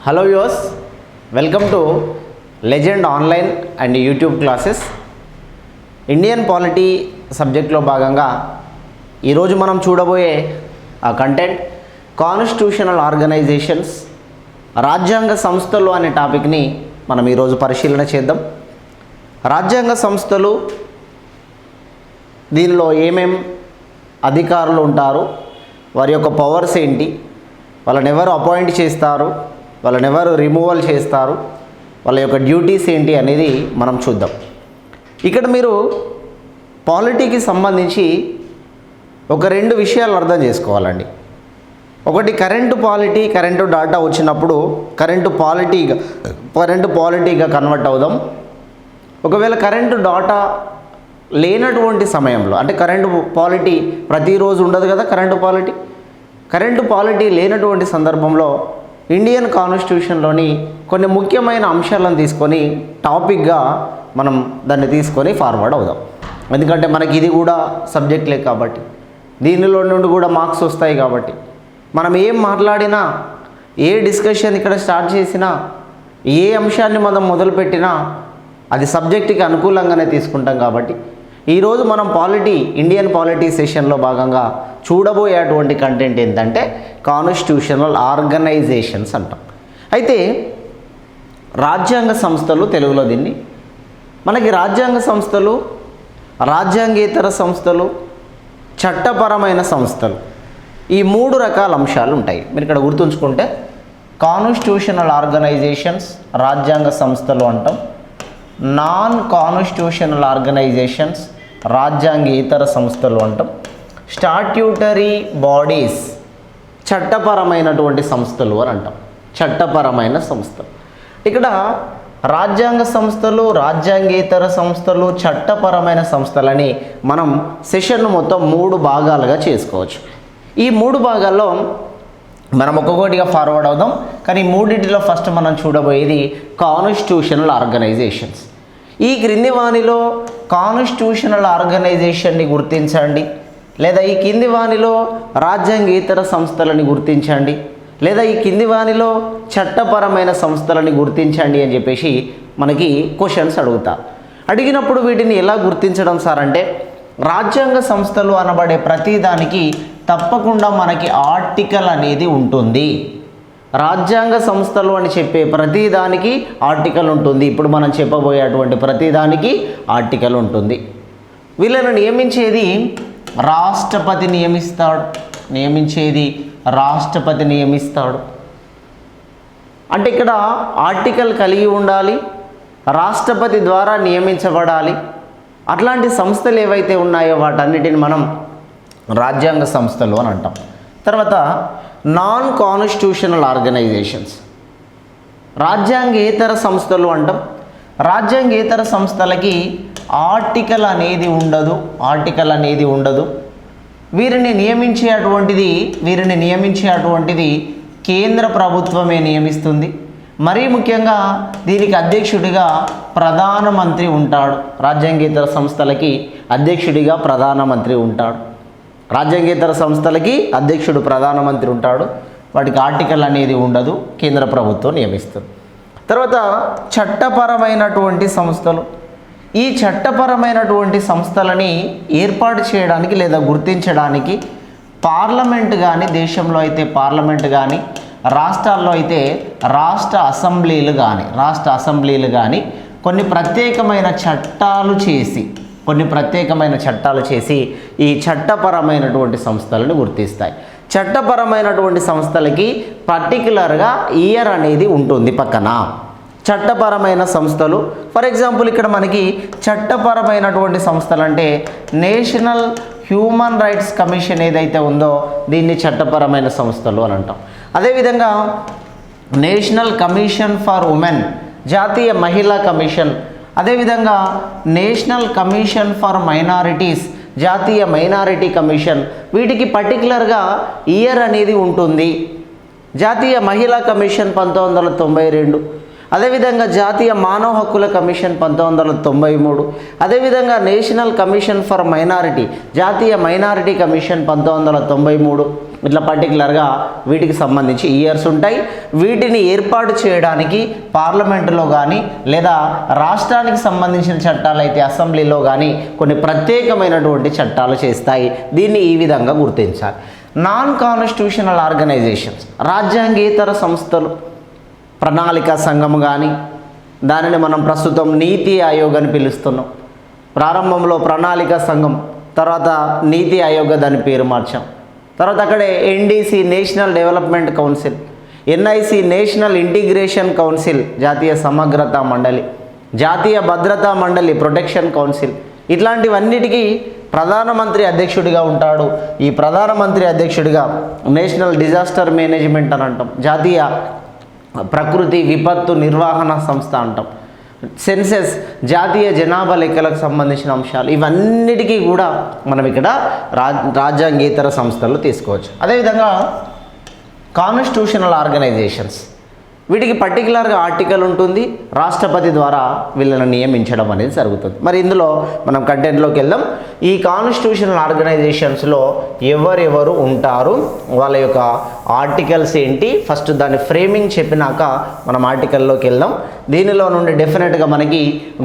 Hello viewers, welcome to legend online and YouTube classes. Indian polity సబ్జెక్ట్లో భాగంగా ఈరోజు మనం చూడబోయే ఆ కంటెంట్ కాన్స్టిట్యూషనల్ ఆర్గనైజేషన్స్, రాజ్యాంగ సంస్థలు అనే టాపిక్ని మనం ఈరోజు పరిశీలన చేద్దాం. రాజ్యాంగ సంస్థలు, దీనిలో ఏమేం అధికారులు ఉంటారు, వారి యొక్క పవర్స్ ఏంటి, వాళ్ళని ఎవరు అపాయింట్ చేస్తారు, వాళ్ళని ఎవరు రిమూవల్ చేస్తారు, వాళ్ళ యొక్క డ్యూటీస్ ఏంటి అనేది మనం చూద్దాం. ఇక్కడ మీరు పాలిటీకి సంబంధించి ఒక రెండు విషయాలు అర్థం చేసుకోవాలండి. ఒకటి కరెంటు పాలిటీ, కరెంటు డాటా వచ్చినప్పుడు కరెంటు పాలిటీగా కన్వర్ట్ అవుదాం. ఒకవేళ కరెంటు డాటా లేనటువంటి సమయంలో, అంటే కరెంటు పాలిటీ ప్రతిరోజు ఉండదు కదా, కరెంటు పాలిటీ లేనటువంటి సందర్భంలో ఇండియన్ కాన్స్టిట్యూషన్లోని కొన్ని ముఖ్యమైన అంశాలను తీసుకొని టాపిక్గా మనం దాన్ని తీసుకొని ఫార్వర్డ్ అవుదాం. ఎందుకంటే మనకి ఇది కూడా సబ్జెక్ట్లే కాబట్టి, దీనిలో నుండి కూడా మార్క్స్ వస్తాయి కాబట్టి, మనం ఏం మాట్లాడినా, ఏ డిస్కషన్ ఇక్కడ స్టార్ట్ చేసినా, ఏ అంశాన్ని మనం మొదలుపెట్టినా అది సబ్జెక్టుకి అనుకూలంగానే తీసుకుంటాం. కాబట్టి ఈరోజు మనం ఇండియన్ పాలిటీ సెషన్లో భాగంగా చూడబోయేటువంటి కంటెంట్ ఏంటంటే కాన్స్టిట్యూషనల్ ఆర్గనైజేషన్స్ అంటాం. అయితే రాజ్యాంగ సంస్థలు, తెలుగులో దీన్ని మనకి రాజ్యాంగ సంస్థలు, రాజ్యాంగేతర సంస్థలు, చట్టపరమైన సంస్థలు, ఈ మూడు రకాల అంశాలు ఉంటాయి. మీరు ఇక్కడ గుర్తుంచుకుంటే కాన్స్టిట్యూషనల్ ఆర్గనైజేషన్స్ రాజ్యాంగ సంస్థలు అంటాం, నాన్ కాన్స్టిట్యూషనల్ ఆర్గనైజేషన్స్ రాజ్యాంగేతర సంస్థలు అంటాం, స్టాట్యూటరీ బాడీస్ చట్టపరమైనటువంటి సంస్థలు అని అంటాం, చట్టపరమైన సంస్థలు. ఇక్కడ రాజ్యాంగ సంస్థలు, రాజ్యాంగేతర సంస్థలు, చట్టపరమైన సంస్థలని మనం సెషన్ మొత్తం 3 భాగాలుగా చేసుకోవచ్చు. ఈ 3 భాగాల్లో మనం ఒక్కొక్కటిగా ఫార్వర్డ్ అవుదాం. కానీ మూడింటిలో ఫస్ట్ మనం చూడబోయేది కాన్స్టిట్యూషనల్ ఆర్గనైజేషన్స్. ఈ క్రింది వానిలో కాన్స్టిట్యూషనల్ ఆర్గనైజేషన్ని గుర్తించండి, లేదా ఈ కింది వానిలో రాజ్యాంగేతర సంస్థలని గుర్తించండి, లేదా ఈ కింది వానిలో చట్టపరమైన సంస్థలని గుర్తించండి అని చెప్పేసి మనకి క్వశ్చన్స్ అడుగుతారు. అడిగినప్పుడు వీటిని ఎలా గుర్తించడం సార్ అంటే, రాజ్యాంగ సంస్థలు అనబడే ప్రతిదానికి తప్పకుండా మనకి ఆర్టికల్ అనేది ఉంటుంది. రాజ్యాంగ సంస్థలు అని చెప్పే ప్రతిదానికి ఆర్టికల్ ఉంటుంది. ఇప్పుడు మనం చెప్పబోయేటువంటి ప్రతిదానికి ఆర్టికల్ ఉంటుంది. వీళ్ళని నియమించేది రాష్ట్రపతి నియమిస్తాడు. అంటే ఇక్కడ ఆర్టికల్ కలిగి ఉండాలి, రాష్ట్రపతి ద్వారా నియమించబడాలి. అట్లాంటి సంస్థలు ఏవైతే ఉన్నాయో వాటన్నిటిని మనం రాజ్యాంగ సంస్థలు అని అంటాం. తర్వాత నాన్ కాన్స్టిట్యూషనల్ ఆర్గనైజేషన్స్, రాజ్యాంగేతర సంస్థలు అంటాం. రాజ్యాంగేతర సంస్థలకి ఆర్టికల్ అనేది ఉండదు. వీరిని నియమించేటువంటిది కేంద్ర ప్రభుత్వమే నియమిస్తుంది. మరీ ముఖ్యంగా దీనికి అధ్యక్షుడిగా ప్రధానమంత్రి ఉంటాడు. రాజ్యాంగేతర సంస్థలకి అధ్యక్షుడిగా ప్రధానమంత్రి ఉంటాడు. రాజ్యాంగేతర సంస్థలకి అధ్యక్షుడు ప్రధానమంత్రి ఉంటాడు. వాటికి ఆర్టికల్ అనేది ఉండదు, కేంద్ర ప్రభుత్వం నియమిస్తుంది. తర్వాత చట్టపరమైనటువంటి సంస్థలు. ఈ చట్టపరమైనటువంటి సంస్థలని ఏర్పాటు చేయడానికి లేదా గుర్తించడానికి పార్లమెంట్ కానీ, దేశంలో అయితే పార్లమెంట్ కానీ, రాష్ట్రాల్లో అయితే రాష్ట్ర అసెంబ్లీలు కానీ కొన్ని ప్రత్యేకమైన చట్టాలు చేసి ఈ చట్టపరమైనటువంటి సంస్థలను గుర్తిస్తాయి. చట్టపరమైనటువంటి సంస్థలకి పర్టికులర్గా ఇయర్ అనేది ఉంటుంది పక్కన. చట్టపరమైన సంస్థలు, ఫర్ ఎగ్జాంపుల్ ఇక్కడ మనకి చట్టపరమైనటువంటి సంస్థలు అంటే నేషనల్ హ్యూమన్ రైట్స్ కమిషన్ ఏదైతే ఉందో దీన్ని చట్టపరమైన సంస్థలు అని అంటాం. అదేవిధంగా నేషనల్ కమిషన్ ఫర్ ఉమెన్, జాతీయ మహిళా కమిషన్, అదేవిధంగా నేషనల్ కమిషన్ ఫర్ మైనారిటీస్, జాతీయ మైనారిటీ కమిషన్, వీటికి పర్టికులర్గా ఇయర్ అనేది ఉంటుంది. జాతీయ మహిళా కమిషన్ 1992, అదేవిధంగా జాతీయ మానవ హక్కుల కమిషన్ 1993, అదేవిధంగా నేషనల్ కమిషన్ ఫర్ మైనారిటీ, జాతీయ మైనారిటీ కమిషన్ 1993, ఇట్లా పర్టికులర్గా వీటికి సంబంధించి ఇయర్స్ ఉంటాయి. వీటిని ఏర్పాటు చేయడానికి పార్లమెంటులో కానీ లేదా రాష్ట్రానికి సంబంధించిన చట్టాలు అయితే అసెంబ్లీలో కానీ కొన్ని ప్రత్యేకమైనటువంటి చట్టాలు చేస్తాయి. దీన్ని ఈ విధంగా గుర్తించాలి. నాన్ కాన్స్టిట్యూషనల్ ఆర్గనైజేషన్స్, రాజ్యాంగేతర సంస్థలు, ప్రణాళికా సంఘం కానీ, దానిని మనం ప్రస్తుతం నీతి ఆయోగ్ అని పిలుస్తున్నాం. ప్రారంభంలో ప్రణాళికా సంఘం, తర్వాత నీతి ఆయోగ్ దాని పేరు మార్చాం. తర్వాత అక్కడే NDC national development council, NIC national integration council జాతీయ సమగ్రతా మండలి, జాతీయ భద్రతా మండలి ప్రొటెక్షన్ కౌన్సిల్, ఇట్లాంటివన్నిటికీ ప్రధానమంత్రి అధ్యక్షుడిగా ఉంటాడు. ఈ ప్రధానమంత్రి అధ్యక్షుడిగా నేషనల్ డిజాస్టర్ మేనేజ్మెంట్ అని అంటాం, జాతీయ ప్రకృతి విపత్తు నిర్వహణ సంస్థ అంటాం, సెన్సెస్ జాతీయ జనాభా లెక్కలకు సంబంధించిన అంశాలు, ఇవన్నిటికీ కూడా మనం ఇక్కడ రాజ్యాంగేతర సంస్థలు తీసుకోవచ్చు. అదేవిధంగా కాన్స్టిట్యూషనల్ ఆర్గనైజేషన్స్, వీటికి పర్టికులర్గా ఆర్టికల్ ఉంటుంది, రాష్ట్రపతి ద్వారా వీళ్ళని నియమించడం అనేది జరుగుతుంది. మరి ఇందులో మనం కంటెంట్లోకి వెళ్దాం. ఈ కాన్స్టిట్యూషనల్ ఆర్గనైజేషన్స్లో ఎవరెవరు ఉంటారు, వాళ్ళ యొక్క ఆర్టికల్స్ ఏంటి, ఫస్ట్ దాని ఫ్రేమింగ్ చెప్పినాక మనం ఆర్టికల్లోకి వెళ్దాం. దీనిలో నుండి డెఫినెట్గా మనకి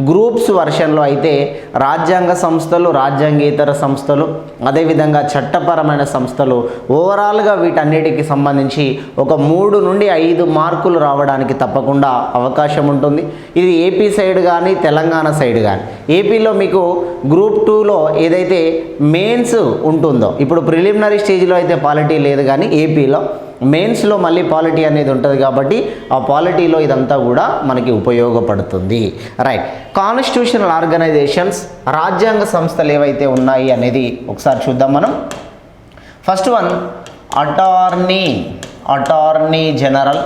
గ్రూప్స్ వర్షన్లో అయితే రాజ్యాంగ సంస్థలు, రాజ్యాంగేతర సంస్థలు, అదేవిధంగా చట్టపరమైన సంస్థలు, ఓవరాల్గా వీటన్నిటికి సంబంధించి ఒక 3 నుండి 5 మార్కులు రావడానికి తప్పకుండా అవకాశం ఉంటుంది. ఇది ఏపీ సైడ్ కానీ తెలంగాణ సైడ్ కానీ. ఏపీలో మీకు గ్రూప్ 2లో ఏదైతే మెయిన్స్ ఉంటుందో, ఇప్పుడు ప్రిలిమినరీ స్టేజ్లో అయితే పాలిటీ లేదు, కానీ ఏపీలో మెయిన్స్లో మళ్ళీ పాలిటీ అనేది ఉంటుంది కాబట్టి ఆ పాలిటీలో ఇదంతా కూడా మనకి ఉపయోగపడుతుంది. రైట్, కాన్స్టిట్యూషనల్ ఆర్గనైజేషన్స్, రాజ్యాంగ సంస్థలు ఏవైతే ఉన్నాయి అనేది ఒకసారి చూద్దాం మనం. First one attorney general.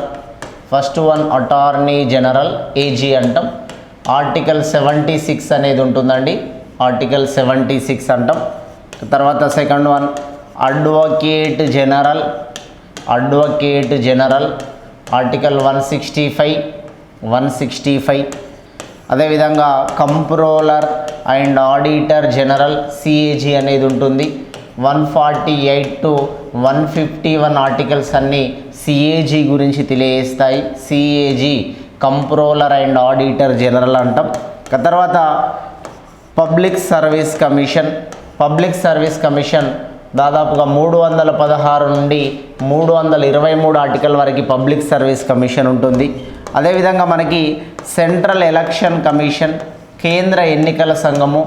First one attorney general, AG అంటాం. ఆర్టికల్ 76 అనేది ఉంటుందండి, ఆర్టికల్ 76 అంటాం. తర్వాత second one advocate general, article 165. అదేవిధంగా comptroller and auditor general, CAG అనేది ఉంటుంది. 148 to 151 ఆర్టికల్స్ అన్నీ సిఏజీ గురించి తెలియజేస్తాయి. CAG comptroller and auditor general అంటాం. తర్వాత పబ్లిక్ సర్వీస్ కమిషన్ దాదాపుగా 316 నుండి 323 ఆర్టికల్ వరకు పబ్లిక్ సర్వీస్ కమిషన్ ఉంటుంది. అదేవిధంగా మనకి సెంట్రల్ ఎలక్షన్ కమిషన్, కేంద్ర ఎన్నికల సంఘము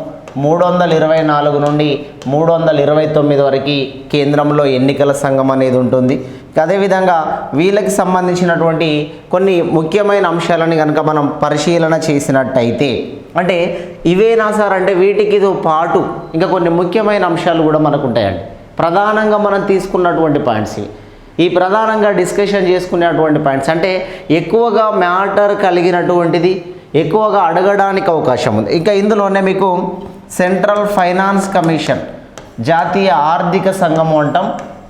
324 నుండి 329 వరకు కేంద్రంలో ఎన్నికల సంఘం అనేది ఉంటుంది. అదేవిధంగా వీళ్ళకి సంబంధించినటువంటి కొన్ని ముఖ్యమైన అంశాలని కనుక మనం పరిశీలన చేసినట్టయితే, అంటే ఇవేనా సార్ అంటే వీటికితో పాటు ఇంకా కొన్ని ముఖ్యమైన అంశాలు కూడా మనకు ఉంటాయండి. ప్రధానంగా మనం తీసుకున్నటువంటి పాయింట్స్ ఈ ప్రధానంగా డిస్కషన్ చేసుకునేటువంటి పాయింట్స్, అంటే ఎక్కువగా మ్యాటర్ కలిగినటువంటిది, ఎక్కువగా అడగడానికి అవకాశం ఉంది. ఇంకా ఇందులోనే మీకు సెంట్రల్ ఫైనాన్స్ కమిషన్, జాతీయ ఆర్థిక సంఘం అంటాం,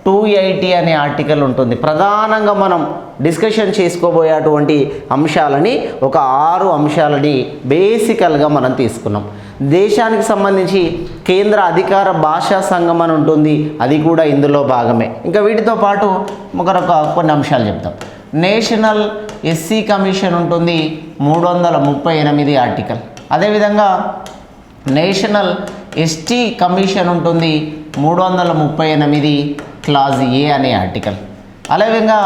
280 అనే ఆర్టికల్ ఉంటుంది. ప్రధానంగా మనం డిస్కషన్ చేసుకోబోయేటువంటి అంశాలని ఒక 6 అంశాలని బేసికల్గా మనం తీసుకున్నాం. దేశానికి సంబంధించి కేంద్ర అధికార భాషా సంఘం అని ఉంటుంది, అది కూడా ఇందులో భాగమే. ఇంకా వీటితో పాటు కొన్ని అంశాలు చెప్తాం. నేషనల్ ఎస్సీ కమిషన్ ఉంటుంది, 338 ఆర్టికల్. అదేవిధంగా నేషనల్ ఎస్టీ కమిషన్ ఉంటుంది, 338 క్లాజ్ ఏ అనే ఆర్టికల్. అదేవిధంగా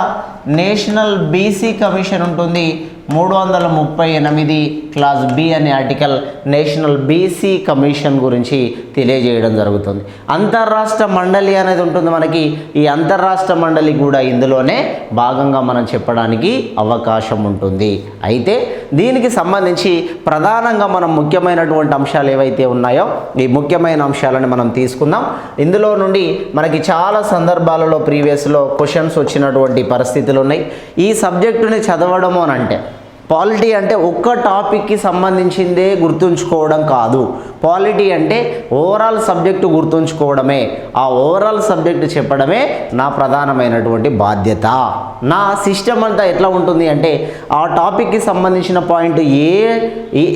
నేషనల్ బీసీ కమిషన్ ఉంటుంది, 338 క్లాజ్ బి అనే ఆర్టికల్ నేషనల్ బీసీ కమిషన్ గురించి తెలియజేయడం జరుగుతుంది. అంతర్రాష్ట్ర మండలి అనేది ఉంటుంది మనకి, ఈ అంతర్రాష్ట్ర మండలి కూడా ఇందులోనే భాగంగా మనం చెప్పడానికి అవకాశం ఉంటుంది. అయితే దీనికి సంబంధించి ప్రధానంగా మనం ముఖ్యమైనటువంటి అంశాలు ఏవైతే ఉన్నాయో ఈ ముఖ్యమైన అంశాలను మనం తీసుకుందాం. ఇందులో నుండి మనకి చాలా సందర్భాలలో ప్రీవియస్లో క్వశ్చన్స్ వచ్చినటువంటి పరిస్థితులు ఉన్నాయి. ఈ సబ్జెక్టుని చదవడము అని అంటే పాలిటీ అంటే ఒక్క టాపిక్కి సంబంధించిందే గుర్తుంచుకోవడం కాదు. పాలిటీ అంటే ఓవరాల్ సబ్జెక్టు గుర్తుంచుకోవడమే, ఆ ఓవరాల్ సబ్జెక్టు చెప్పడమే నా ప్రధానమైనటువంటి బాధ్యత. నా సిస్టమ్ అంతా ఎట్లా ఉంటుంది అంటే ఆ టాపిక్కి సంబంధించిన పాయింట్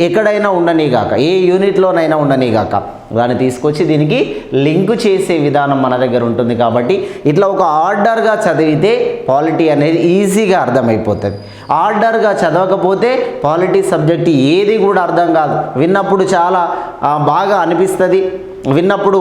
ఎక్కడైనా ఉండనీగాక, ఏ యూనిట్లోనైనా ఉండనీగాక, దాన్ని తీసుకొచ్చి దీనికి లింక్ చేసే విధానం మన దగ్గర ఉంటుంది. కాబట్టి ఇట్లా ఒక ఆర్డర్గా చదివితే పాలిటీ అనేది ఈజీగా అర్థమైపోతుంది. ఆర్డర్గా చదవకపోతే పాలిటీ సబ్జెక్ట్ ఏది కూడా అర్థం కాదు. విన్నప్పుడు చాలా బాగా అనిపిస్తుంది, విన్నప్పుడు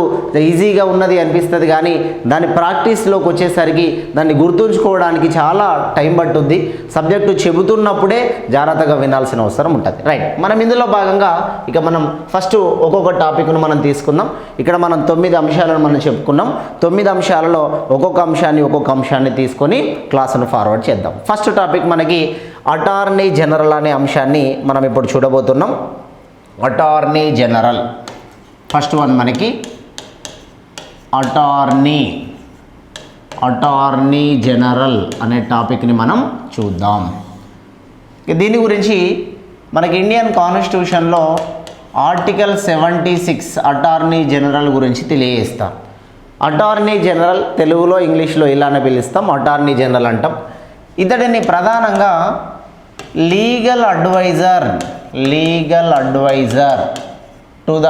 ఈజీగా ఉన్నది అనిపిస్తుంది, కానీ దాని ప్రాక్టీస్లోకి వచ్చేసరికి దాన్ని గుర్తుంచుకోవడానికి చాలా టైం పట్టుద్ది. సబ్జెక్టు చెబుతున్నప్పుడే జాగ్రత్తగా వినాల్సిన అవసరం ఉంటుంది. రైట్, మనం ఇందులో భాగంగా ఇక మనం ఫస్ట్ ఒక్కొక్క టాపిక్ను మనం తీసుకుందాం. ఇక్కడ మనం 9 అంశాలను మనం చెప్పుకున్నాం. 9 అంశాలలో ఒక్కొక్క అంశాన్ని తీసుకొని క్లాసును ఫార్వర్డ్ చేద్దాం. ఫస్ట్ టాపిక్ మనకి అటార్నీ జనరల్ అనే అంశాన్ని మనం ఇప్పుడు చూడబోతున్నాం. అటార్నీ జనరల్ ఫస్ట్ వన్ మనకి అటార్నీ జనరల్ అనే టాపిక్ని మనం చూద్దాం. దీని గురించి మనకి ఇండియన్ కాన్స్టిట్యూషన్లో ఆర్టికల్ 76 అటార్నీ జనరల్ గురించి తెలియజేస్తాం. అటార్నీ జనరల్ తెలుగులో ఇంగ్లీష్లో ఇలానే పిలుస్తాం, అటార్నీ జనరల్ అంటాం. ఇతడిని ప్రధానంగా legal adviser to the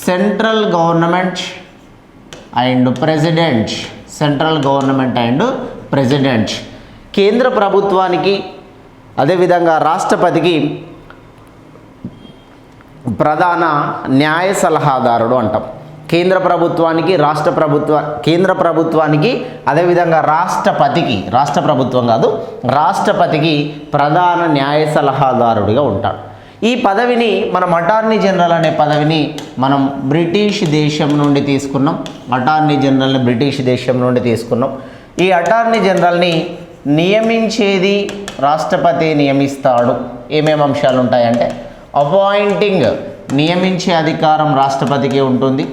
central government and president కేంద్ర ప్రభుత్వానికి అదేవిధంగా రాష్ట్రపతికి ప్రధాన న్యాయ సలహాదారుడు అంటాం. కేంద్ర ప్రభుత్వానికి అదేవిధంగా రాష్ట్ర ప్రభుత్వం కాదు, రాష్ట్రపతికి ప్రధాన న్యాయ సలహాదారుడిగా ఉంటాడు. ఈ పదవిని మనం అటార్నీ జనరల్ అనే పదవిని మనం బ్రిటిష్ దేశం నుండి తీసుకున్నాం. ఈ అటార్నీ జనరల్ని నియమించేది రాష్ట్రపతి నియమిస్తాడు. ఏమేమి అంశాలు ఉంటాయంటే అపాయింటింగ్ నియమించే అధికారం రాష్ట్రపతికి ఉంటుంది.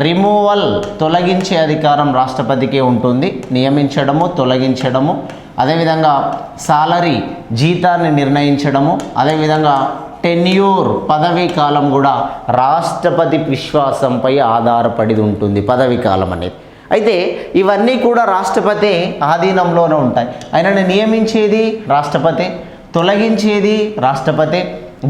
రిమూవల్ తొలగించే అధికారం రాష్ట్రపతికి ఉంటుంది, నియమించడము తొలగించడము. అదేవిధంగా సాలరీ జీతాన్ని నిర్ణయించడము. అదేవిధంగా టెన్యూర్ పదవీ కాలం కూడా రాష్ట్రపతి విశ్వాసంపై ఆధారపడి ఉంటుంది పదవీ కాలం అనేది. అయితే ఇవన్నీ కూడా రాష్ట్రపతి ఆధీనంలోనే ఉంటాయి. ఆయనను నియమించేది రాష్ట్రపతి, తొలగించేది రాష్ట్రపతి,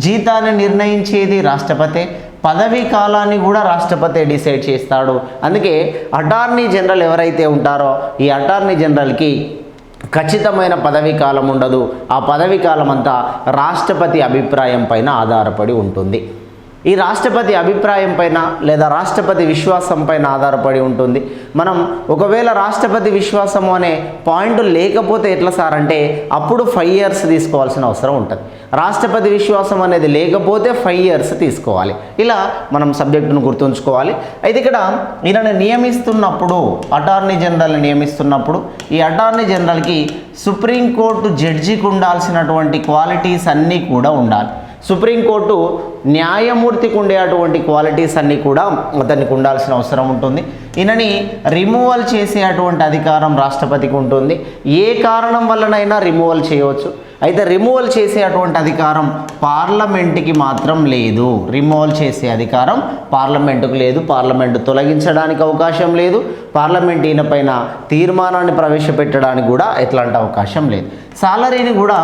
జీతాన్ని నిర్ణయించేది రాష్ట్రపతి, పదవీ కాలాన్ని కూడా రాష్ట్రపతి డిసైడ్ చేస్తాడు. అందుకే అటార్నీ జనరల్ ఎవరైతే ఉంటారో ఈ అటార్నీ జనరల్కి ఖచ్చితమైన పదవీ కాలం ఉండదు. ఆ పదవీ కాలం అంతా రాష్ట్రపతి అభిప్రాయం పైన ఆధారపడి ఉంటుంది. ఈ రాష్ట్రపతి అభిప్రాయం పైన లేదా రాష్ట్రపతి విశ్వాసం పైన ఆధారపడి ఉంటుంది. మనం ఒకవేళ రాష్ట్రపతి విశ్వాసము అనే పాయింట్ లేకపోతే ఎట్లా సార్ అంటే అప్పుడు 5 years తీసుకోవాల్సిన అవసరం ఉంటుంది. రాష్ట్రపతి విశ్వాసం అనేది లేకపోతే 5 years తీసుకోవాలి. ఇలా మనం సబ్జెక్టును గుర్తుంచుకోవాలి. అయితే ఇక్కడ ఈయనను నియమిస్తున్నప్పుడు అటార్నీ జనరల్ని నియమిస్తున్నప్పుడు ఈ అటార్నీ జనరల్కి సుప్రీంకోర్టు జడ్జికి ఉండాల్సినటువంటి క్వాలిటీస్ అన్నీ కూడా ఉండాలి. సుప్రీంకోర్టు న్యాయమూర్తికి ఉండేటువంటి క్వాలిటీస్ అన్నీ కూడా అతనికి ఉండాల్సిన అవసరం ఉంటుంది. ఈయనని రిమూవల్ చేసే అటువంటి అధికారం రాష్ట్రపతికి ఉంటుంది. ఏ కారణం వల్లనైనా రిమూవల్ చేయవచ్చు. అయితే రిమూవల్ చేసే అటువంటి అధికారం పార్లమెంటుకి మాత్రం లేదు. రిమూవల్ చేసే అధికారం పార్లమెంటుకు లేదు. పార్లమెంటు తొలగించడానికి అవకాశం లేదు. పార్లమెంట్ ఈయన పైన తీర్మానాన్ని ప్రవేశపెట్టడానికి కూడా ఎట్లాంటి అవకాశం లేదు. సాలరీని కూడా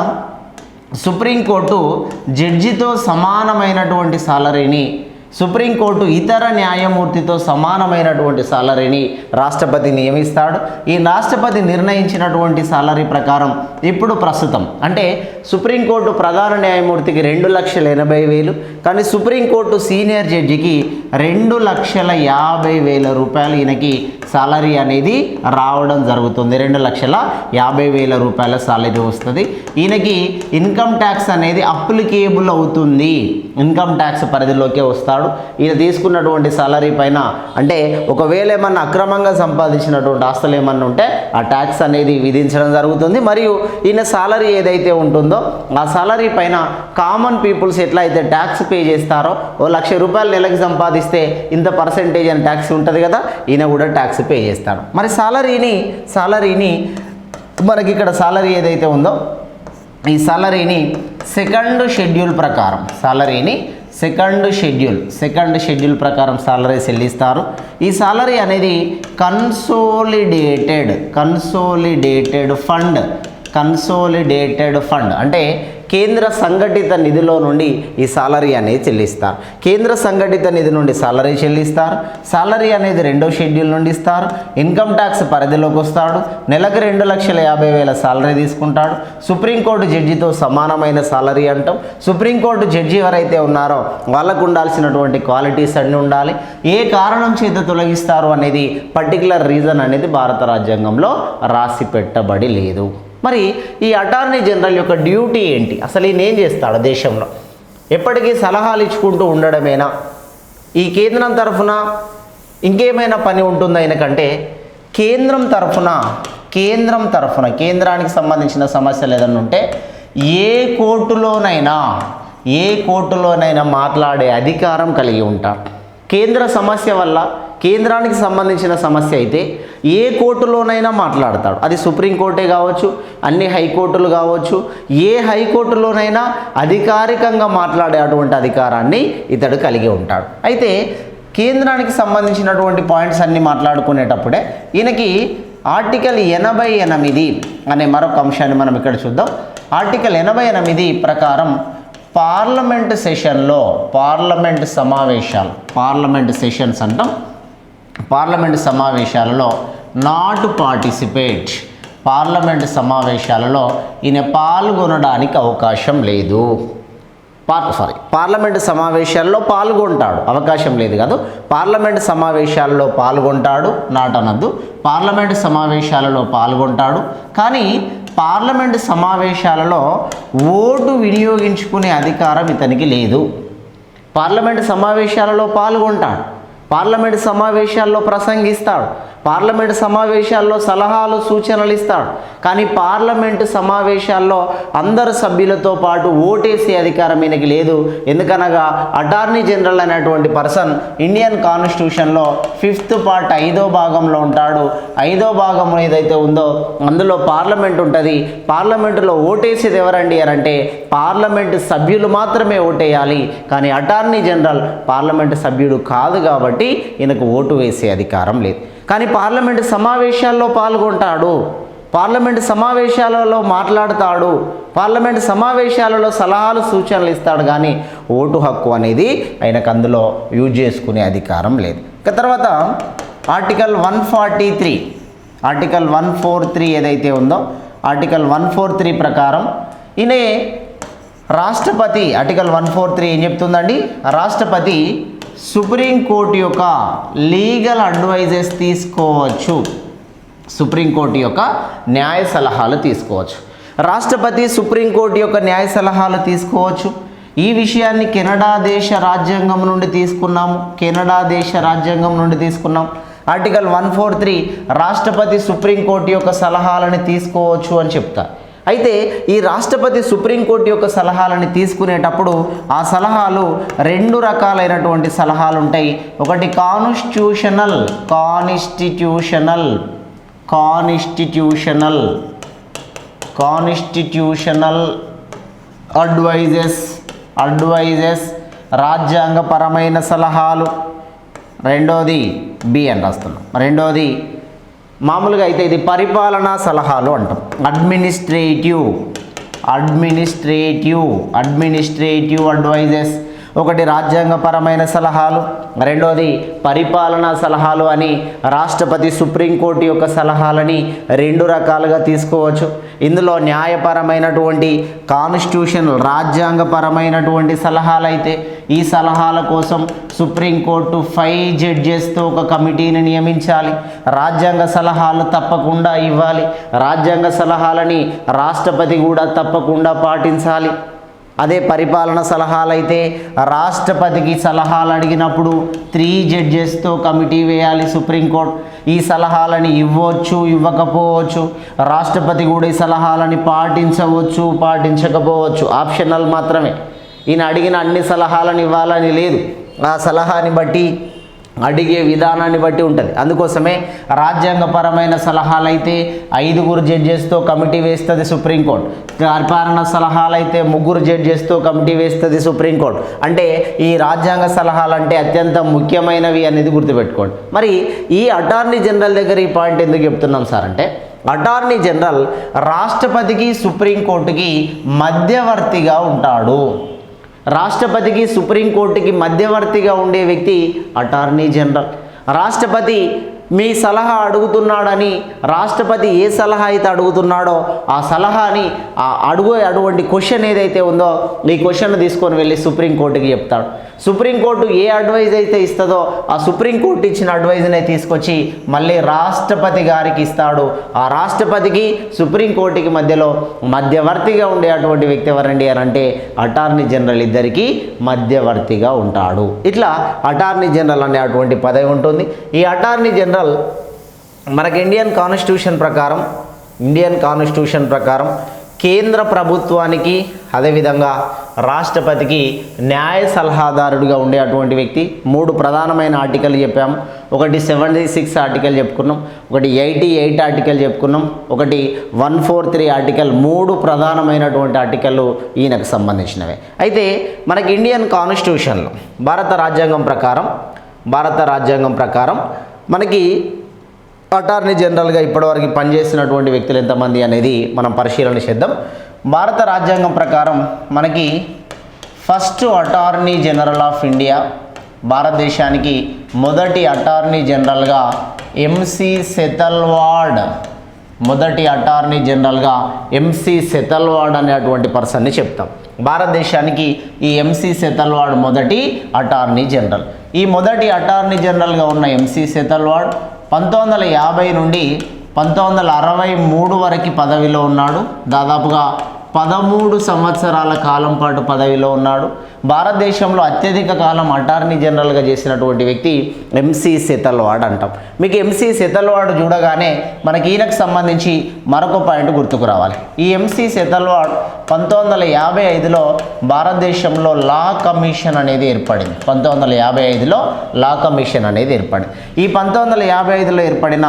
సుప్రీంకోర్టు జడ్జితో సమానమైనటువంటి సాలరీని, సుప్రీంకోర్టు ఇతర న్యాయమూర్తితో సమానమైనటువంటి సాలరీని రాష్ట్రపతి నియమిస్తాడు. ఈ రాష్ట్రపతి నిర్ణయించినటువంటి సాలరీ ప్రకారం ఇప్పుడు ప్రస్తుతం అంటే సుప్రీంకోర్టు ప్రధాన న్యాయమూర్తికి 2,80,000, కానీ సుప్రీంకోర్టు సీనియర్ జడ్జికి 2,50,000 రూపాయలు ఈయనకి సాలరీ అనేది రావడం జరుగుతుంది. 2,50,000 రూపాయల సాలరీ వస్తుంది. ఈయనకి ఇన్కమ్ ట్యాక్స్ అనేది అప్లికేబుల్ అవుతుంది. ఇన్కమ్ ట్యాక్స్ పరిధిలోకే వస్తాడు. ఈయన తీసుకున్నటువంటి సాలరీ పైన అంటే ఒకవేళ ఏమన్నా అక్రమంగా సంపాదించినటువంటి ఆస్తులు ఏమన్నా ఉంటే ఆ ట్యాక్స్ అనేది విధించడం జరుగుతుంది. మరియు ఈయన సాలరీ ఏదైతే ఉంటుందో ఆ సాలరీ పైన కామన్ పీపుల్స్ ఎట్లా అయితే ట్యాక్స్ పే చేస్తారో, ఓ 1,00,000 రూపాయలు నెలకి సంపాదిస్తే ఇంత పర్సెంటేజ్ అని ట్యాక్స్ ఉంటుంది కదా, ఈయన కూడా ట్యాక్స్ పే చేస్తాడు. మరి సాలరీని మనకి ఇక్కడ సాలరీ ఏదైతే ఉందో ఈ సాలరీని సెకండ్ షెడ్యూల్ ప్రకారం సెకండ్ షెడ్యూల్ ప్రకారం సాలరీ చెల్లిస్తారు. ఈ సాలరీ అనేది కన్సోలిడేటెడ్ ఫండ్ అంటే కేంద్ర సంఘటిత నిధిలో నుండి ఈ సాలరీ అనేది చెల్లిస్తారు. కేంద్ర సంఘటిత నిధి నుండి సాలరీ చెల్లిస్తారు. సాలరీ అనేది 2వ షెడ్యూల్ నుండి ఇస్తారు. ఇన్కమ్ ట్యాక్స్ పరిధిలోకి వస్తాడు. నెలకు 2,50,000 సాలరీ తీసుకుంటాడు. సుప్రీంకోర్టు జడ్జితో సమానమైన సాలరీ అంటాం. సుప్రీంకోర్టు జడ్జి ఎవరైతే ఉన్నారో వాళ్ళకు ఉండాల్సినటువంటి క్వాలిటీస్ అన్నీ ఉండాలి. ఏ కారణం చేత తొలగిస్తారు అనేది పర్టికులర్ రీజన్ అనేది భారత రాజ్యాంగంలో రాసి పెట్టబడి లేదు. మరి ఈ అటార్నీ జనరల్ యొక్క డ్యూటీ ఏంటి? అసలు ఈయన ఏం చేస్తాడు దేశంలో? ఎప్పటికీ సలహాలు ఇచ్చుకుంటూ ఉండడమేనా? ఈ కేంద్రం తరఫున ఇంకేమైనా పని ఉంటుందా ఆయనకంటే? కేంద్రానికి సంబంధించిన సమస్యలు ఏదైనా ఉంటే ఏ కోర్టులోనైనా మాట్లాడే అధికారం కలిగి ఉంటాడు. కేంద్ర సమస్య వల్ల కేంద్రానికి సంబంధించిన సమస్య అయితే ఏ కోర్టులోనైనా మాట్లాడతాడు. అది సుప్రీంకోర్టే కావచ్చు, అన్ని హైకోర్టులు కావచ్చు, ఏ హైకోర్టులోనైనా అధికారికంగా మాట్లాడే అటువంటి అధికారాన్ని ఇతడు కలిగి ఉంటాడు. అయితే కేంద్రానికి సంబంధించినటువంటి పాయింట్స్ అన్నీ మాట్లాడుకునేటప్పుడే ఈయనకి ఆర్టికల్ 88 అనే మరొక అంశాన్ని మనం ఇక్కడ చూద్దాం. ఆర్టికల్ 88 ప్రకారం పార్లమెంట్ సెషన్స్ అంటాం. పార్లమెంట్ సమావేశాలలో పార్లమెంట్ సమావేశాలలో ఈయన పాల్గొనడానికి అవకాశం లేదు. పార్లమెంట్ సమావేశాల్లో పాల్గొంటాడు, అవకాశం లేదు కాదు. పార్లమెంట్ సమావేశాలలో పాల్గొంటాడు, నాట్ అనద్దు. పార్లమెంట్ సమావేశాలలో పాల్గొంటాడు, కానీ పార్లమెంట్ సమావేశాలలో ఓటు వినియోగించుకునే అధికారం ఇతనికి లేదు. పార్లమెంట్ సమావేశాలలో పాల్గొంటాడు, పార్లమెంట్ సమావేశాల్లో ప్రసంగిస్తాడు, పార్లమెంట్ సమావేశాల్లో సలహాలు సూచనలు ఇస్తాడు, కానీ పార్లమెంటు సమావేశాల్లో అందరు సభ్యులతో పాటు ఓటేసే అధికారం ఈయనకి లేదు. ఎందుకనగా అటార్నీ జనరల్ అనేటువంటి పర్సన్ ఇండియన్ కాన్స్టిట్యూషన్లో 5th పార్ట్ 5వ భాగంలో ఉంటాడు. 5వ భాగం ఏదైతే ఉందో అందులో పార్లమెంట్ ఉంటుంది. పార్లమెంటులో ఓటేసేది ఎవరండి అని అంటే పార్లమెంటు సభ్యులు మాత్రమే ఓటేయాలి. కానీ అటార్నీ జనరల్ పార్లమెంటు సభ్యుడు కాదు కాబట్టి ఈయనకు ఓటు వేసే అధికారం లేదు. కానీ పార్లమెంటు సమావేశాల్లో పాల్గొంటాడు, పార్లమెంటు సమావేశాలలో మాట్లాడతాడు, పార్లమెంటు సమావేశాలలో సలహాలు సూచనలు ఇస్తాడు, కానీ ఓటు హక్కు అనేది ఆయనకు అందులో యూజ్ చేసుకునే అధికారం లేదు. ఇక తర్వాత ఆర్టికల్ 143 ఏదైతే ఉందో ఆర్టికల్ 143 ప్రకారం ఈయన రాష్ట్రపతి, ఆర్టికల్ 143 ఏం చెప్తుందండి? రాష్ట్రపతి సుప్రీంకోర్టు యొక్క లీగల్ అడ్వైజెస్ తీసుకోవచ్చు, సుప్రీంకోర్టు యొక్క న్యాయ సలహాలు తీసుకోవచ్చు. రాష్ట్రపతి సుప్రీంకోర్టు యొక్క న్యాయ సలహాలు తీసుకోవచ్చు. ఈ విషయాన్ని కెనడా దేశ రాజ్యాంగం నుండి తీసుకున్నాం. ఆర్టికల్ 143 రాష్ట్రపతి సుప్రీంకోర్టు యొక్క సలహాలను తీసుకోవచ్చు అని చెప్తారు. అయితే ఈ రాష్ట్రపతి సుప్రీంకోర్టు యొక్క సలహాలను తీసుకునేటప్పుడు ఆ సలహాలు 2 రకాలైనటువంటి సలహాలు ఉంటాయి. ఒకటి కాన్స్టిట్యూషనల్ అడ్వైజెస్ రాజ్యాంగపరమైన సలహాలు. రెండోది బి అని రాస్తున్నాం. రెండోది మామూలుగా అయితే ఇది పరిపాలనా సలహాలు అంటాం. Administrative advises. ఒకటి రాజ్యాంగపరమైన సలహాలు, రెండోది పరిపాలనా సలహాలు అని రాష్ట్రపతి సుప్రీంకోర్టు యొక్క సలహాలని 2 రకాలుగా తీసుకోవచ్చు. ఇందులో న్యాయపరమైనటువంటి కాన్స్టిట్యూషనల్ రాజ్యాంగపరమైనటువంటి సలహాలు అయితే ఈ సలహాల కోసం సుప్రీంకోర్టు 5 జడ్జెస్తో ఒక కమిటీని నియమించాలి. రాజ్యాంగ సలహాలు తప్పకుండా ఇవ్వాలి. రాజ్యాంగ సలహాలని రాష్ట్రపతి కూడా తప్పకుండా పాటించాలి. అదే పరిపాలన సలహాలు అయితే రాష్ట్రపతికి సలహాలు అడిగినప్పుడు 3 జడ్జెస్తో కమిటీ వేయాలి సుప్రీంకోర్టు. ఈ సలహాలని ఇవ్వచ్చు, ఇవ్వకపోవచ్చు. రాష్ట్రపతి కూడా ఈ సలహాలని పాటించవచ్చు, పాటించకపోవచ్చు. ఆప్షనల్ మాత్రమే. ఈయన అడిగిన అన్ని సలహాలను ఇవ్వాలని లేదు. ఆ సలహాని బట్టి అడిగే విధానాన్ని బట్టి ఉంటుంది. అందుకోసమే రాజ్యాంగపరమైన సలహాలు అయితే 5 జడ్జెస్తో కమిటీ వేస్తుంది సుప్రీంకోర్టు, పరిపాలన సలహాలు అయితే 3 జడ్జెస్తో కమిటీ వేస్తుంది సుప్రీంకోర్టు. అంటే ఈ రాజ్యాంగ సలహాలు అంటే అత్యంత ముఖ్యమైనవి అనేది గుర్తుపెట్టుకోండి. మరి ఈ అటార్నీ జనరల్ దగ్గర ఈ పాయింట్ ఎందుకు చెప్తున్నాం సార్ అంటే, అటార్నీ జనరల్ రాష్ట్రపతికి సుప్రీంకోర్టుకి మధ్యవర్తిగా ఉంటాడు. రాష్ట్రపతికి సుప్రీంకోర్టుకి మధ్యవర్తిగా ఉండే వ్యక్తి అటార్నీ జనరల్. రాష్ట్రపతి మీ సలహా అడుగుతున్నాడని రాష్ట్రపతి ఏ సలహా అయితే అడుగుతున్నాడో ఆ సలహాని అటువంటి క్వశ్చన్ ఏదైతే ఉందో ఈ క్వశ్చన్ తీసుకొని వెళ్ళి సుప్రీంకోర్టుకి చెప్తాడు. సుప్రీంకోర్టు ఏ అడ్వైజ్ అయితే ఇస్తుందో ఆ సుప్రీంకోర్టు ఇచ్చిన అడ్వైజ్నే తీసుకొచ్చి మళ్ళీ రాష్ట్రపతి గారికి ఇస్తాడు. ఆ రాష్ట్రపతికి సుప్రీంకోర్టుకి మధ్యలో మధ్యవర్తిగా ఉండే అటువంటి వ్యక్తి ఎవరండి అని అంటే అటార్నీ జనరల్ ఇద్దరికి మధ్యవర్తిగా ఉంటాడు. ఇట్లా అటార్నీ జనరల్ అనే అటువంటి పదవి ఉంటుంది. ఈ అటార్నీ జనరల్ మనకి ఇండియన్ కాన్స్టిట్యూషన్ ప్రకారం కేంద్ర ప్రభుత్వానికి అదేవిధంగా రాష్ట్రపతికి న్యాయ సలహాదారుడిగా ఉండే అటువంటి వ్యక్తి. 3 ప్రధానమైన ఆర్టికల్ చెప్పాము. ఒకటి 76 ఆర్టికల్ చెప్పుకున్నాం, ఒకటి 88 ఆర్టికల్ చెప్పుకున్నాం, ఒకటి 143 ఆర్టికల్. 3 ప్రధానమైనటువంటి ఆర్టికల్లు ఈయనకు సంబంధించినవే. అయితే మనకి ఇండియన్ కాన్స్టిట్యూషన్లో భారత రాజ్యాంగం ప్రకారం మనకి అటార్నీ జనరల్గా ఇప్పటివరకు పనిచేసినటువంటి వ్యక్తులు ఎంతమంది అనేది మనం పరిశీలన చేద్దాం. భారత రాజ్యాంగం ప్రకారం మనకి first attorney general of India, భారతదేశానికి మొదటి అటార్నీ జనరల్గా ఎంసి సెతల్వాడ్, మొదటి అటార్నీ జనరల్గా ఎంసి సెతల్వాడ్ అనేటువంటి పర్సన్ని చెప్తాం. భారతదేశానికి ఈ ఎంసి సెతల్వాడ్ మొదటి అటార్నీ జనరల్. ఈ మొదటి అటార్నీ జనరల్గా ఉన్న ఎంసి సెతల్వాడ్ 1950 నుండి 1963 వరకు పదవిలో ఉన్నాడు. దాదాపుగా 13 సంవత్సరాల కాలం పాటు పదవిలో ఉన్నాడు. భారతదేశంలో అత్యధిక కాలం అటార్నీ జనరల్గా చేసినటువంటి వ్యక్తి ఎంసి సెతల్వాడ్ అంటాం. మీకు ఎంసి సెతల్వాడ్ చూడగానే మనకి ఈయనకు సంబంధించి మరొక పాయింట్ గుర్తుకు రావాలి. ఈ ఎంసి సెతల్వాడ్ 1955లో భారతదేశంలో లా కమిషన్ అనేది ఏర్పడింది. 1955లో లా కమిషన్ అనేది ఏర్పడింది. ఈ 1955లో ఏర్పడిన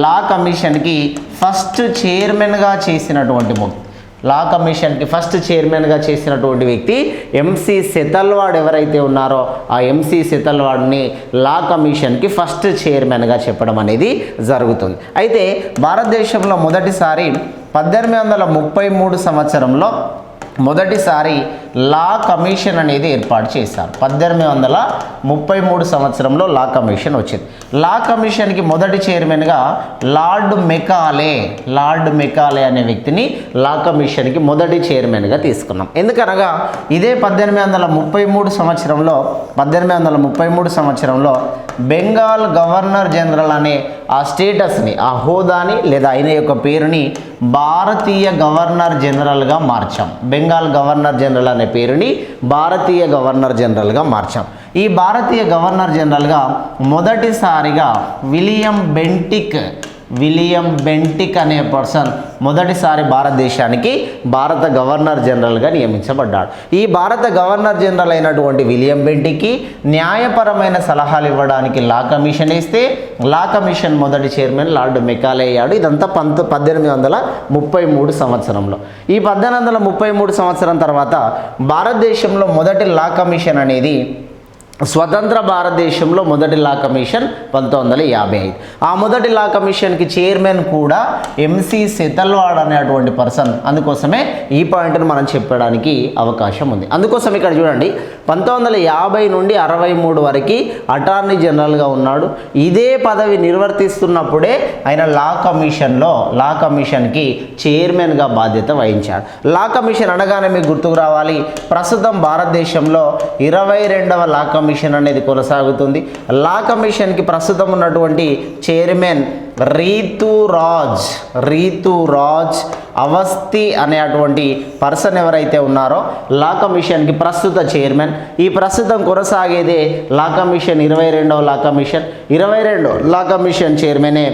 లా కమిషన్కి ఫస్ట్ చైర్మన్గా చేసినటువంటి లా కమిషన్కి ఫస్ట్ చైర్మన్గా చేసినటువంటి వ్యక్తి ఎంసి సెతల్వాడ్ ఎవరైతే ఉన్నారో ఆ ఎంసి సెతల్వాడ్ని లా కమిషన్కి ఫస్ట్ చైర్మన్గా చెప్పడం అనేది జరుగుతుంది. అయితే భారతదేశంలో మొదటిసారి 1833 సంవత్సరంలో మొదటిసారి లా కమిషన్ అనేది ఏర్పాటు చేశారు. 1833 సంవత్సరంలో లా కమిషన్ వచ్చింది. లా కమిషన్కి మొదటి చైర్మన్గా లార్డ్ మెకాలే అనే వ్యక్తిని లా కమిషన్కి మొదటి చైర్మన్గా తీసుకున్నాం. ఎందుకనగా ఇదే 1833 సంవత్సరంలో బెంగాల్ గవర్నర్ జనరల్ అనే ఆ స్టేటస్ని, ఆ హోదాని లేదా ఆయన యొక్క పేరుని భారతీయ గవర్నర్ జనరల్గా మార్చాం. బెంగాల్ గవర్నర్ జనరల్ అనే పేరుని భారతీయ గవర్నర్ జనరల్గా మార్చాం. ఈ భారతీయ గవర్నర్ జనరల్గా మొదటిసారిగా విలియం బెంటిక్ అనే పర్సన్ మొదటిసారి భారతదేశానికి భారత గవర్నర్ జనరల్గా నియమించబడ్డాడు. ఈ భారత గవర్నర్ జనరల్ అయినటువంటి విలియం బెంటిక్కి న్యాయపరమైన సలహాలు ఇవ్వడానికి లా కమిషన్ ఇస్తే లా కమిషన్ మొదటి చైర్మన్ లార్డ్ మెకాలే అయ్యాడు. ఇదంతా 1833 సంవత్సరంలో. ఈ 1833 సంవత్సరం తర్వాత భారతదేశంలో మొదటి లా కమిషన్ అనేది స్వతంత్ర భారతదేశంలో మొదటి లా కమిషన్ 1955. ఆ మొదటి లా కమిషన్కి చైర్మన్ కూడా ఎంసి సెతల్వాడ్ అనేటువంటి పర్సన్. అందుకోసమే ఈ పాయింట్ను మనం చెప్పడానికి అవకాశం ఉంది. అందుకోసం ఇక్కడ చూడండి 1950 నుండి 63 వరకు అటార్నీ జనరల్గా ఉన్నాడు. ఇదే పదవి నిర్వర్తిస్తున్నప్పుడే ఆయన లా కమిషన్కి చైర్మన్గా బాధ్యత వహించాడు. లా కమిషన్ అనగానే మీకు గుర్తుకు రావాలి, ప్రస్తుతం భారతదేశంలో 22వ లా కమిషన్ అనేది కొనసాగుతుంది. లా కమిషన్కి ప్రస్తుతం ఉన్నటువంటి చైర్మన్ రీతురాజ్ అవస్థి అనేటువంటి పర్సన్ ఎవరైతే ఉన్నారో లా కమిషన్కి ప్రస్తుత చైర్మన్. ఈ ప్రస్తుతం కొనసాగేదే లా కమిషన్ 22వ లా కమిషన్. 22 లా కమిషన్ చైర్మనే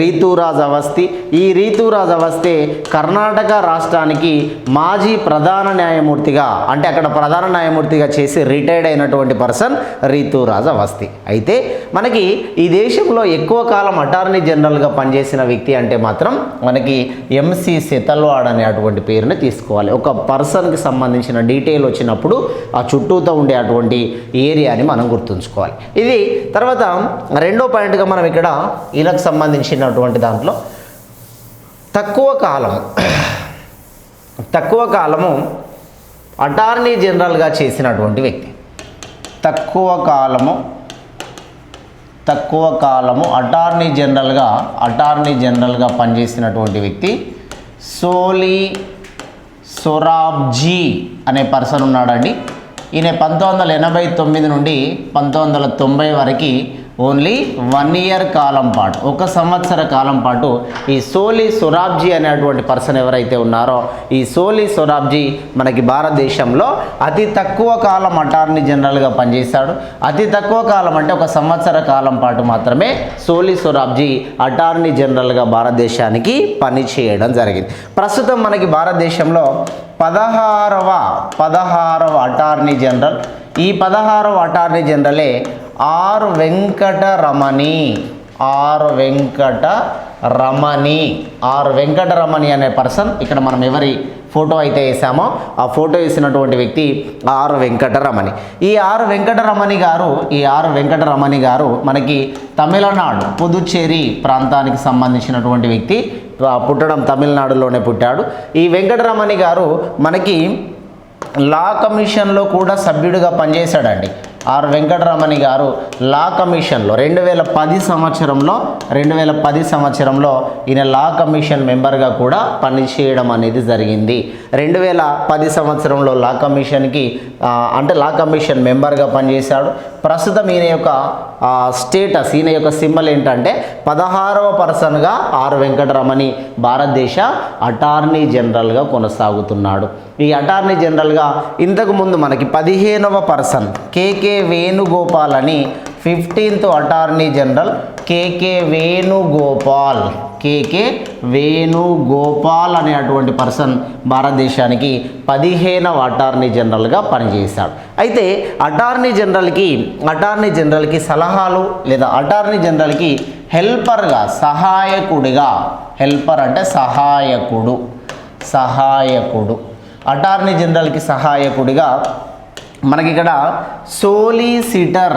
రీతురాజ్ అవస్థి. ఈ రీతురాజ్ అవస్థే కర్ణాటక రాష్ట్రానికి మాజీ ప్రధాన న్యాయమూర్తిగా, అంటే అక్కడ ప్రధాన న్యాయమూర్తిగా చేసి రిటైర్డ్ అయినటువంటి పర్సన్ రీతురాజ్ అవస్థి. అయితే మనకి ఈ దేశంలో ఎక్కువ కాలం అటార్నీ జనరల్గా పనిచేసిన వ్యక్తి అంటే మాత్రం మనకి ఎంసీ సెతల్వాడ్ అనేటువంటి పేరుని తీసుకోవాలి. ఒక పర్సన్కి సంబంధించిన డీటెయిల్ వచ్చినప్పుడు ఆ చుట్టూతో ఉండే అటువంటి ఏరియాని మనం గుర్తుంచుకోవాలి. ఇది తర్వాత రెండో పాయింట్గా మనం ఇక్కడ ఈయనకు సంబంధించినటువంటి దాంట్లో తక్కువ కాలము అటార్నీ జనరల్గా చేసినటువంటి వ్యక్తి. తక్కువ కాలము అటార్నీ జనరల్గా పనిచేసినటువంటి వ్యక్తి సోలీ సొరాబ్జీ అనే పర్సన్ ఉన్నాడండి. ఈయన 1989 నుండి 1990 వరకు ఓన్లీ 1 ఇయర్ కాలం పాటు, 1 సంవత్సర కాలం పాటు ఈ సోలీ సొరాబ్జీ అనేటువంటి పర్సన్ ఎవరైతే ఉన్నారో ఈ సోలీ సొరాబ్జీ మనకి భారతదేశంలో అతి తక్కువ కాలం అటార్నీ జనరల్గా పనిచేశాడు. అతి తక్కువ కాలం అంటే 1 సంవత్సర కాలం పాటు మాత్రమే సోలీ సొరాబ్జీ అటార్నీ జనరల్గా భారతదేశానికి పనిచేయడం జరిగింది. ప్రస్తుతం మనకి భారతదేశంలో 16వ అటార్నీ జనరల్. ఈ 16వ అటార్నీ జనరలే ఆర్ వెంకటరమణి అనే పర్సన్. ఇక్కడ మనం ఎవరి ఫోటో అయితే వేసామో ఆ ఫోటో వేసినటువంటి వ్యక్తి ఆర్ వెంకటరమణి. ఈ ఆర్ వెంకటరమణి గారు మనకి తమిళనాడు పుదుచ్చేరి ప్రాంతానికి సంబంధించినటువంటి వ్యక్తి. పుట్టడం తమిళనాడులోనే పుట్టాడు. ఈ వెంకటరమణి గారు మనకి లా కమిషన్లో కూడా సభ్యుడిగా పనిచేశాడండి. ఆర్ వెంకటరమణి గారు లా కమిషన్లో 2010 సంవత్సరంలో ఈయన లా కమిషన్ మెంబర్గా కూడా పనిచేయడం అనేది జరిగింది. 2010 సంవత్సరంలో లా కమిషన్ మెంబర్గా పనిచేశాడు. ప్రస్తుతం ఈయన యొక్క స్టేటస్, ఈయన యొక్క సింబల్ ఏంటంటే 16వ పర్సన్గా ఆర్ వెంకటరమణి భారతదేశ అటార్నీ జనరల్గా కొనసాగుతున్నాడు. ఈ అటార్నీ జనరల్గా ఇంతకుముందు మనకి 15వ పర్సన్ కేకే వేణుగోపాల్ అని 15th అటార్నీ జనరల్ కేకే వేణుగోపాల్ అనే అటువంటి పర్సన్ భారతదేశానికి 15వ అటార్నీ జనరల్గా పనిచేశాడు. అయితే అటార్నీ జనరల్కి సలహాలు లేదా అటార్నీ జనరల్కి హెల్పర్గా, సహాయకుడిగా, హెల్పర్ అంటే సహాయకుడు అటార్నీ జనరల్కి సహాయకుడిగా మనకి ఇక్కడ సోలిసిటర్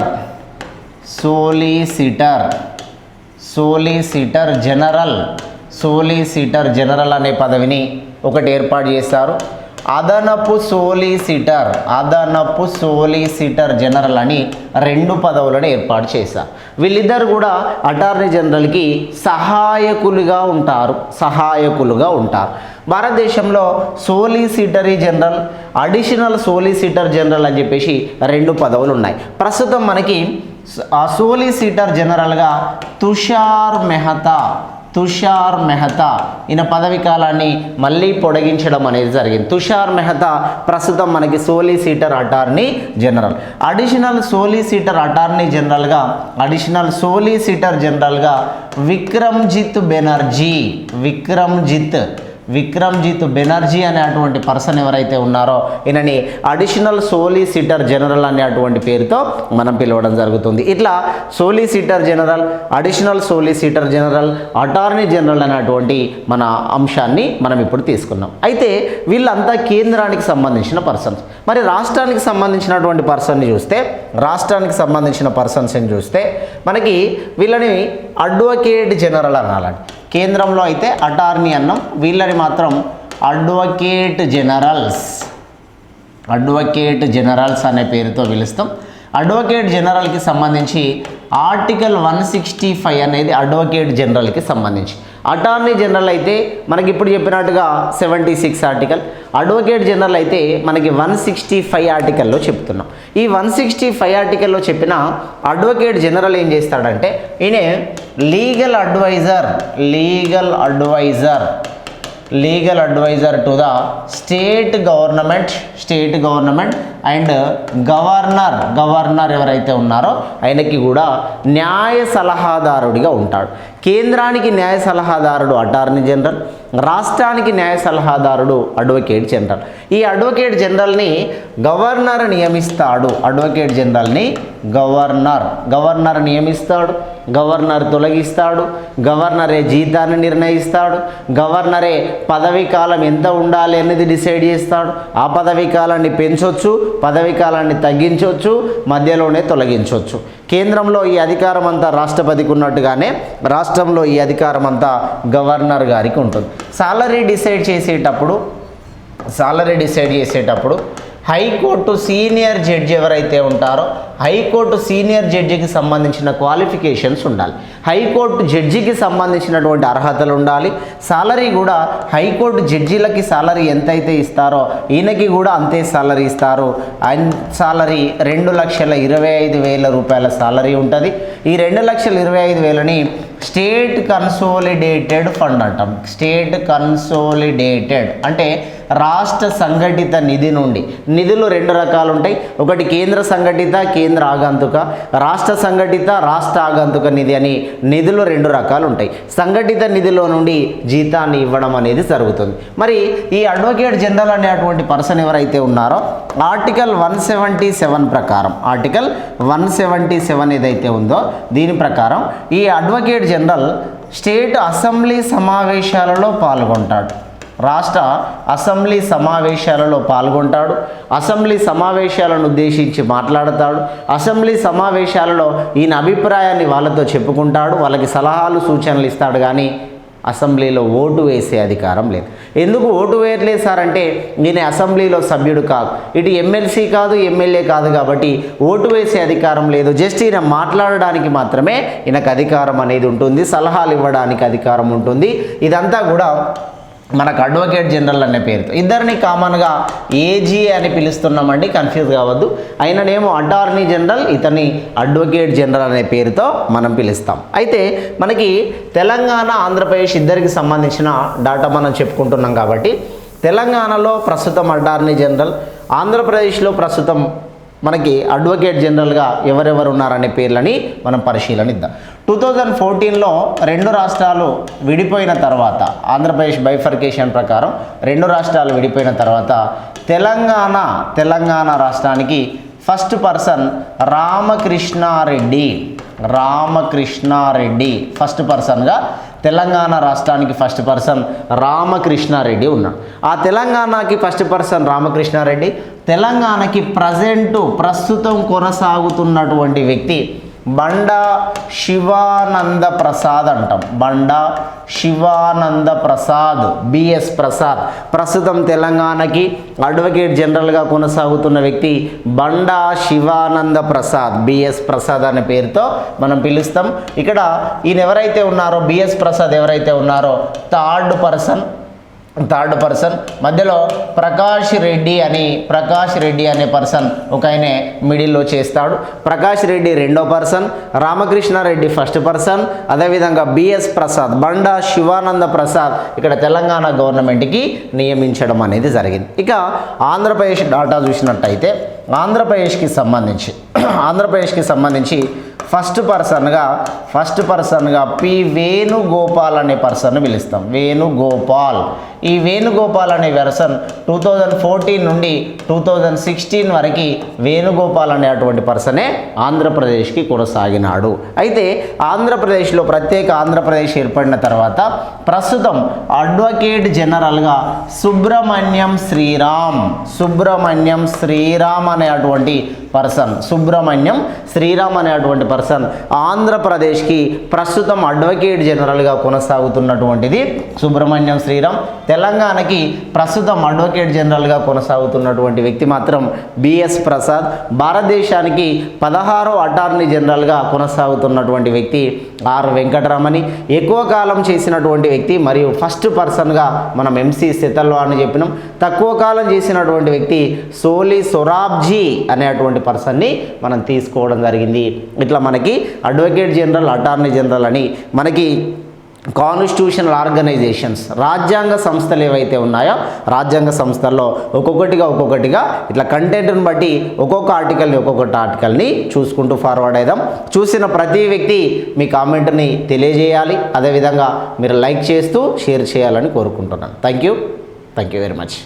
జనరల్ అనే పదవిని ఒకటి ఏర్పాటు చేశారు. అదనపు సోలిసిటర్ జనరల్ అని 2 పదవులను ఏర్పాటు చేశారు. వీళ్ళిద్దరు కూడా అటార్నీ జనరల్కి సహాయకులుగా ఉంటారు. భారతదేశంలో సోలిసిటరీ జనరల్, అడిషనల్ సోలిసిటర్ జనరల్ అని చెప్పేసి 2 పదవులు ఉన్నాయి. ప్రస్తుతం మనకి ఆ సోలిసిటర్ జనరల్గా తుషార్ మెహతా ఈయన పదవి కాలాన్ని మళ్ళీ పొడిగించడం అనేది జరిగింది. తుషార్ మెహతా ప్రస్తుతం మనకి solicitor attorney general. Additional solicitor జనరల్గా విక్రమ్జిత్ బెనర్జీ అనేటువంటి పర్సన్ ఎవరైతే ఉన్నారో ఈయనని అడిషనల్ సోలిసిటర్ జనరల్ అనేటువంటి పేరుతో మనం పిలవడం జరుగుతుంది. ఇట్లా solicitor general, additional solicitor general, attorney general అనేటువంటి మన అంశాన్ని మనం ఇప్పుడు తీసుకున్నాం. అయితే వీళ్ళంతా కేంద్రానికి సంబంధించిన పర్సన్స్. మరి రాష్ట్రానికి సంబంధించినటువంటి పర్సన్స్ని చూస్తే మనకి వీళ్ళని అడ్వకేట్ జనరల్ అనాలండి. కేంద్రంలో అయితే అటార్నీ అన్నాం, వీళ్ళని మాత్రం అడ్వకేట్ జనరల్స్ అనే పేరుతో పిలుస్తాం. అడ్వకేట్ జనరల్కి సంబంధించి ఆర్టికల్ 165 అనేది అడ్వకేట్ జనరల్కి సంబంధించి. అటార్నీ జనరల్ అయితే మనకి ఇప్పుడు చెప్పినట్టుగా 76 ఆర్టికల్, అడ్వకేట్ జనరల్ అయితే మనకి 165 ఆర్టికల్లో చెప్తున్నాం. ఈ 165 ఆర్టికల్లో చెప్పిన అడ్వకేట్ జనరల్ ఏం చేస్తాడంటే ఈయన legal adviser to the state government and governor ఎవరైతే ఉన్నారో ఆయనకి కూడా న్యాయ సలహాదారుడిగా ఉంటాడు. కేంద్రానికి న్యాయ సలహాదారుడు అటార్నీ జనరల్, రాష్ట్రానికి న్యాయ సలహాదారుడు అడ్వకేట్ జనరల్. ఈ అడ్వకేట్ జనరల్ని గవర్నర్ నియమిస్తాడు. గవర్నర్ నియమిస్తాడు, గవర్నర్ తొలగిస్తాడు, గవర్నరే జీతాన్ని నిర్ణయిస్తాడు, గవర్నరే పదవీ కాలం ఎంత ఉండాలి అనేది డిసైడ్ చేస్తాడు. ఆ పదవీ కాలాన్ని పెంచవచ్చు, పదవీ కాలాన్ని తగ్గించవచ్చు, మధ్యలోనే తొలగించవచ్చు. కేంద్రంలో ఈ అధికారం అంతా రాష్ట్రపతికి ఉన్నట్టుగానే రాష్ట్రంలో ఈ అధికారం అంతా గవర్నర్ గారికి ఉంటుంది. సాలరీ డిసైడ్ చేసేటప్పుడు హైకోర్టు సీనియర్ జడ్జి ఎవరైతే ఉంటారో హైకోర్టు సీనియర్ జడ్జికి సంబంధించిన క్వాలిఫికేషన్స్ ఉండాలి. హైకోర్టు జడ్జికి సంబంధించినటువంటి అర్హతలు ఉండాలి. సాలరీ కూడా హైకోర్టు జడ్జీలకి సాలరీ ఎంతైతే ఇస్తారో ఈయనకి కూడా అంతే సాలరీ ఇస్తారు. సాలరీ 2,25,000 రూపాయల సాలరీ ఉంటుంది. ఈ 2,25,000ని స్టేట్ కన్సోలిడేటెడ్ ఫండ్ అంటాం. అంటే రాష్ట్ర సంఘటిత నిధి నుండి. నిధులు 2 రకాలు ఉంటాయి. ఒకటి కేంద్ర సంఘటిత, కేంద్ర ఆగంతుక, రాష్ట్ర సంఘటిత, రాష్ట్ర ఆగంతుక నిధి అని నిధులు 2 రకాలు ఉంటాయి. సంఘటిత నిధిలో నుండి జీతాన్ని ఇవ్వడం అనేది జరుగుతుంది. మరి ఈ అడ్వకేట్ జనరల్ అనేటువంటి పర్సన్ ఎవరైతే ఉన్నారో ఆర్టికల్ 177 ఏదైతే ఉందో దీని ప్రకారం ఈ అడ్వకేట్ జనరల్ స్టేట్ అసెంబ్లీ సమావేశాలలో పాల్గొంటాడు. రాష్ట్ర అసెంబ్లీ సమావేశాలలో పాల్గొంటాడు. అసెంబ్లీ సమావేశాలను ఉద్దేశించి మాట్లాడతాడు. అసెంబ్లీ సమావేశాలలో ఈయన అభిప్రాయాన్ని వాళ్ళతో చెప్పుకుంటాడు, వాళ్ళకి సలహాలు సూచనలు ఇస్తాడు. కానీ అసెంబ్లీలో ఓటు వేసే అధికారం లేదు. ఎందుకు ఓటు వేయట్లేదు సార్ అంటే ఈయన అసెంబ్లీలో సభ్యుడు కాదు, ఇటు ఎమ్మెల్సీ కాదు, ఎమ్మెల్యే కాదు, కాబట్టి ఓటు వేసే అధికారం లేదు. జస్ట్ ఈయన మాట్లాడడానికి మాత్రమే ఈయనకు అధికారం అనేది ఉంటుంది, సలహాలు ఇవ్వడానికి అధికారం ఉంటుంది. ఇదంతా కూడా మనకు అడ్వకేట్ జనరల్ అనే పేరుతో. ఇద్దరిని కామన్గా ఏజీ అని పిలుస్తున్నామండి, కన్ఫ్యూజ్ కావద్దు. ఆయననేమో అటార్నీ జనరల్, ఇతని అడ్వకేట్ జనరల్ అనే పేరుతో మనం పిలుస్తాం. అయితే మనకి తెలంగాణ, ఆంధ్రప్రదేశ్ ఇద్దరికి సంబంధించిన డాటా మనం చెప్పుకుంటున్నాం కాబట్టి తెలంగాణలో ప్రస్తుతం అటార్నీ జనరల్, ఆంధ్రప్రదేశ్లో ప్రస్తుతం మనకి అడ్వకేట్ జనరల్గా ఎవరెవరు ఉన్నారనే పేర్లని మనం పరిశీలనిద్దాం. 2014లో 2 రాష్ట్రాలు విడిపోయిన తర్వాత, ఆంధ్రప్రదేశ్ బైఫర్కేషన్ ప్రకారం 2 రాష్ట్రాలు విడిపోయిన తర్వాత తెలంగాణ రాష్ట్రానికి ఫస్ట్ పర్సన్ రామకృష్ణారెడ్డి ఫస్ట్ పర్సన్గా తెలంగాణ రాష్ట్రానికి ఫస్ట్ పర్సన్ రామకృష్ణారెడ్డి ఉన్నాడు. ఆ తెలంగాణకి ఫస్ట్ పర్సన్ రామకృష్ణారెడ్డి. తెలంగాణకి ప్రస్తుతం కొనసాగుతున్నటువంటి వ్యక్తి బండా శివానంద ప్రసాద్ అంటాం. బిఎస్ ప్రసాద్. ప్రస్తుతం తెలంగాణకి అడ్వకేట్ జనరల్గా కొనసాగుతున్న వ్యక్తి బండా శివానంద ప్రసాద్, బిఎస్ ప్రసాద్ అనే పేరుతో మనం పిలుస్తాం. ఇక్కడ ఈయన ఎవరైతే ఉన్నారో బిఎస్ ప్రసాద్ ఎవరైతే ఉన్నారో థర్డ్ పర్సన్. మధ్యలో ప్రకాష్ రెడ్డి అనే పర్సన్ ఒక ఆయనే మిడిల్లో చేస్తాడు. ప్రకాష్ రెడ్డి రెండో పర్సన్, రామకృష్ణారెడ్డి ఫస్ట్ పర్సన్, అదేవిధంగా బిఎస్ ప్రసాద్, బండా శివానంద ప్రసాద్ ఇక్కడ తెలంగాణ గవర్నమెంట్కి నియమించడం అనేది జరిగింది. ఇక ఆంధ్రప్రదేశ్ డాటా చూసినట్టయితే ఆంధ్రప్రదేశ్కి సంబంధించి ఫస్ట్ పర్సన్గా పి వేణుగోపాల్ అనే పర్సన్ పిలుస్తాం. ఈ వేణుగోపాల్ అనే పర్సన్ 2014 నుండి 2016 వరకు వేణుగోపాల్ అనేటువంటి పర్సనే ఆంధ్రప్రదేశ్కి కొనసాగినాడు. అయితే ఆంధ్రప్రదేశ్లో ప్రత్యేక ఆంధ్రప్రదేశ్ ఏర్పడిన తర్వాత ప్రస్తుతం అడ్వకేట్ జనరల్గా సుబ్రహ్మణ్యం శ్రీరామ్ అనేటువంటి పర్సన్ ఆంధ్రప్రదేశ్కి ప్రస్తుతం అడ్వకేట్ జనరల్గా కొనసాగుతున్నటువంటిది సుబ్రహ్మణ్యం శ్రీరామ్. తెలంగాణకి ప్రస్తుతం అడ్వకేట్ జనరల్గా కొనసాగుతున్నటువంటి వ్యక్తి మాత్రం బిఎస్ ప్రసాద్. భారతదేశానికి 16వ అటార్నీ జనరల్గా కొనసాగుతున్నటువంటి వ్యక్తి ఆర్ వెంకటరమణి. ఎక్కువ కాలం చేసినటువంటి వ్యక్తి మరియు ఫస్ట్ పర్సన్గా మనం ఎంసీ సెతల్వా అని చెప్పినాం. తక్కువ కాలం చేసినటువంటి వ్యక్తి సోలి సొరాబ్జీ అనేటువంటి పర్సన్ని మనం తీసుకోవడం జరిగింది. ఇట్లా మనకి అడ్వకేట్ జనరల్, అటార్నీ జనరల్ అని మనకి కాన్స్టిట్యూషనల్ ఆర్గనైజేషన్స్, రాజ్యాంగ సంస్థలు ఏవైతే ఉన్నాయో రాజ్యాంగ సంస్థల్లో ఒక్కొక్కటిగా ఇట్లా కంటెంట్ని బట్టి ఒక్కొక్క ఆర్టికల్ని చూసుకుంటూ ఫార్వర్డ్ అయిదాం. చూసిన ప్రతి వ్యక్తి మీ కామెంట్ని తెలియజేయాలి. అదేవిధంగా మీరు లైక్ చేస్తూ షేర్ చేయాలని కోరుకుంటున్నాను. Thank you very much.